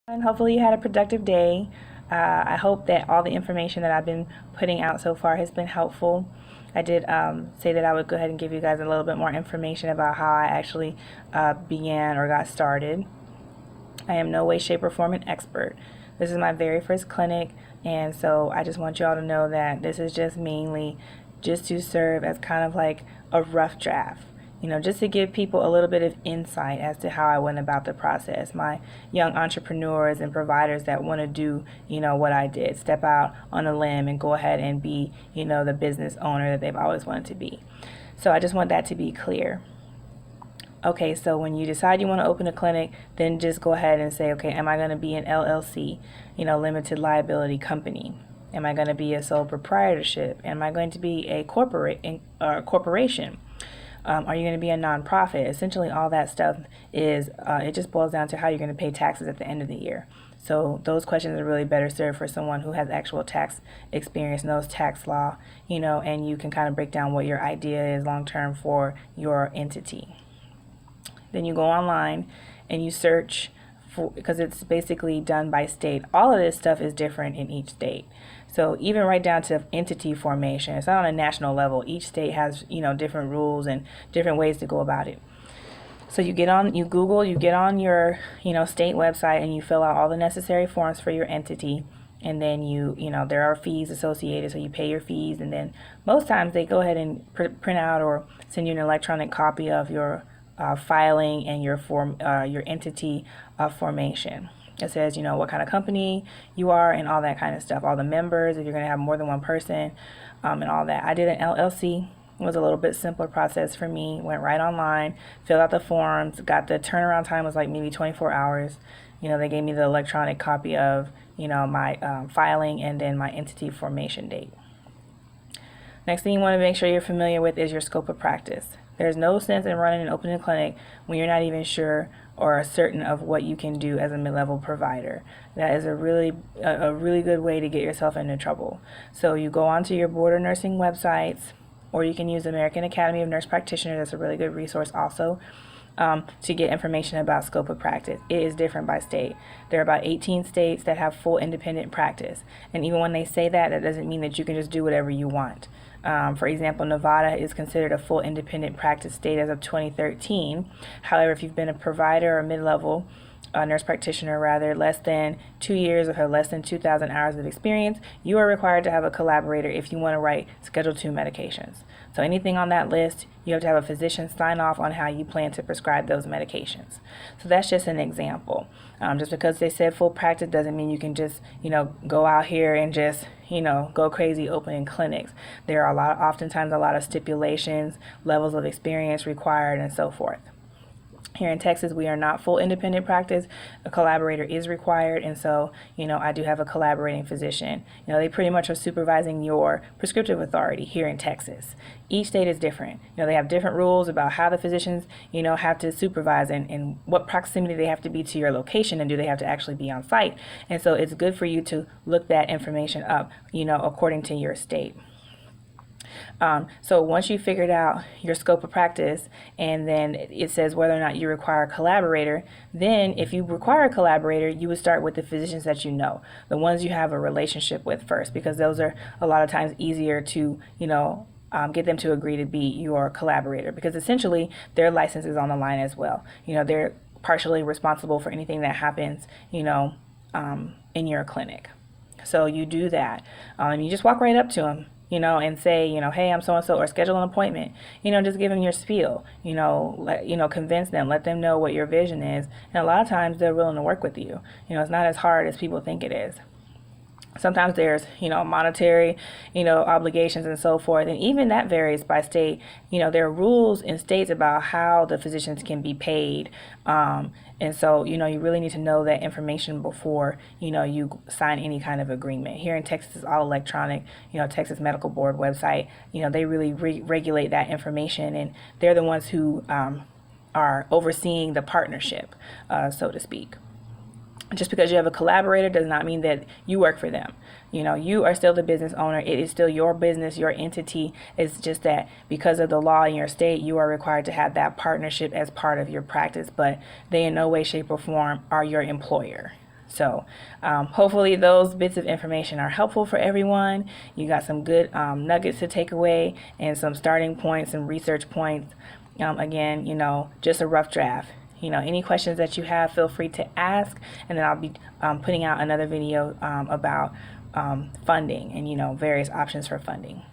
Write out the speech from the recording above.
And hopefully you had a productive day. I hope that all the information that I've been putting out so far has been helpful. I did say that I would go ahead and give you guys a little bit more information about how I actually began or got started. I am no way, shape, or form an expert. This is my very first clinic, and so I just want you all to know that this is just mainly just to serve as kind of like a rough draft. Just to give people a little bit of insight as to how I went about the process. My young entrepreneurs and providers that want to do, what I did, step out on a limb and go ahead and be, the business owner that they've always wanted to be. So I just want that to be clear. Okay, so when you decide you want to open a clinic, then just go ahead and say, okay, am I going to be an LLC, limited liability company? Am I going to be a sole proprietorship? Am I going to be a corporation? Are you going to be a nonprofit? Essentially, all that stuff is, it just boils down to how you're going to pay taxes at the end of the year. So those questions are really better served for someone who has actual tax experience, knows tax law, and you can kind of break down what your idea is long term for your entity. Then you go online and you search for, because it's basically done by state. All of this stuff is different in each state. So even right down to entity formation, it's not on a national level. Each state has, different rules and different ways to go about it. So you Google, you get on your, state website and you fill out all the necessary forms for your entity. And then there are fees associated, so you pay your fees. And then most times they go ahead and print out or send you an electronic copy of your filing and your entity formation. It says, what kind of company you are and all that kind of stuff. All the members, if you're going to have more than one person, and all that. I did an LLC. It was a little bit simpler process for me. Went right online, filled out the forms, got the turnaround time was like maybe 24 hours. They gave me the electronic copy of, my filing and then my entity formation date. Next thing you want to make sure you're familiar with is your scope of practice. There's no sense in running and opening a clinic when you're not even sure or certain of what you can do as a mid-level provider. That is a really good way to get yourself into trouble. So you go onto your board of nursing websites, or you can use the American Academy of Nurse Practitioners. That's a really good resource also. To get information about scope of practice. It is different by state. There are about 18 states that have full independent practice. And even when they say that, that doesn't mean that you can just do whatever you want. For example, Nevada is considered a full independent practice state as of 2013. However, if you've been a provider or mid-level nurse practitioner, less than 2 years or have less than 2,000 hours of experience, you are required to have a collaborator if you want to write Schedule II medications. So anything on that list, you have to have a physician sign off on how you plan to prescribe those medications. So that's just an example. Just because they said full practice doesn't mean you can just, go out here and just, go crazy opening clinics. There are oftentimes a lot of stipulations, levels of experience required, and so forth. Here in Texas, we are not full independent practice. A collaborator is required, and so, I do have a collaborating physician. They pretty much are supervising your prescriptive authority here in Texas. Each state is different. They have different rules about how the physicians, have to supervise and what proximity they have to be to your location, and do they have to actually be on site. And so it's good for you to look that information up, according to your state. So once you figured out your scope of practice, and then it says whether or not you require a collaborator, then if you require a collaborator, you would start with the physicians that you know, the ones you have a relationship with first, because those are a lot of times easier to, get them to agree to be your collaborator, because essentially their license is on the line as well. They're partially responsible for anything that happens, in your clinic. So you do that, and you just walk right up to them, and say, hey, I'm so-and-so, or schedule an appointment, just give them your spiel, convince them, let them know what your vision is. And a lot of times they're willing to work with you. It's not as hard as people think it is. Sometimes there's, monetary, obligations and so forth. And even that varies by state. There are rules in states about how the physicians can be paid. And so, you really need to know that information before, you sign any kind of agreement. Here in Texas, it's all electronic. Texas Medical Board website, they really regulate that information. And they're the ones who are overseeing the partnership, so to speak. Just because you have a collaborator does not mean that you work for them. You are still the business owner. It is still your business, your entity. It's just that because of the law in your state, you are required to have that partnership as part of your practice, but they in no way, shape, or form are your employer. So hopefully those bits of information are helpful for everyone. You got some good nuggets to take away and some starting points and research points. Again, just a rough draft. Any questions that you have, feel free to ask, and then I'll be putting out another video about funding and various options for funding.